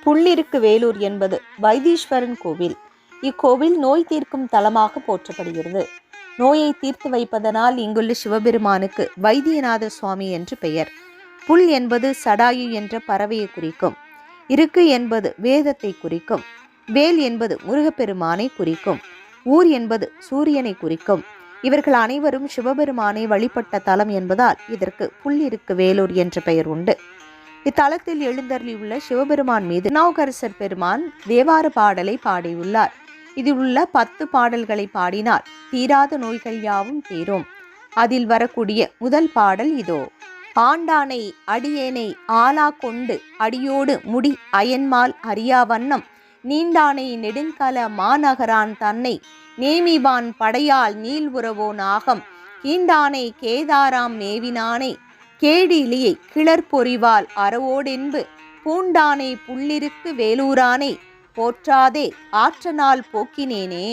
புள்ளிருக்கு வேலூர் என்பது வைத்தீஸ்வரன் கோவில். இக்கோவில் நோய் தீர்க்கும் தலமாக போற்றப்படுகிறது. நோயை தீர்த்து வைப்பதனால் இங்குள்ள சிவபெருமானுக்கு வைத்தியநாத சுவாமி என்று பெயர். புல் என்பது சடாயு என்ற பறவையை குறிக்கும். இருக்கு என்பது வேதத்தை குறிக்கும். வேல் என்பது முருகப்பெருமானை குறிக்கும். ஊர் என்பது சூரியனை குறிக்கும். இவர்கள் அனைவரும் சிவபெருமானை வழிபட்ட தலம் என்பதால் இதற்கு புள்ளிருக்கு வேலூர் என்ற பெயர் உண்டு. இத்தலத்தில் எழுந்தருளியுள்ள சிவபெருமான் மீது திருநாவுக்கரசர் பெருமான் தேவார பாடலை பாடியுள்ளார். இதில் உள்ள 10 பாடல்களை பாடினால் தீராத நோய்கள் யாவும் தீரும். அதில் வரக்கூடிய முதல் பாடல் இதோ. ஆண்டானை அடியேனை ஆலா கொண்டு அடியோடு முடி அயன்மால் அறியா வண்ணம் நீண்டானை நெடுங்கல மாநகரான் தன்னை நேமிவான் படையால் நீள் உறவோ நாகம் கீண்டானை கேதாராம் மேவினானை கேடிலியை கிளர்பொறிவால் அறவோடென்பு பூண்டானை புள்ளிருக்கு வேலூரானை போற்றாதே ஆற்றனால் போக்கினேனே.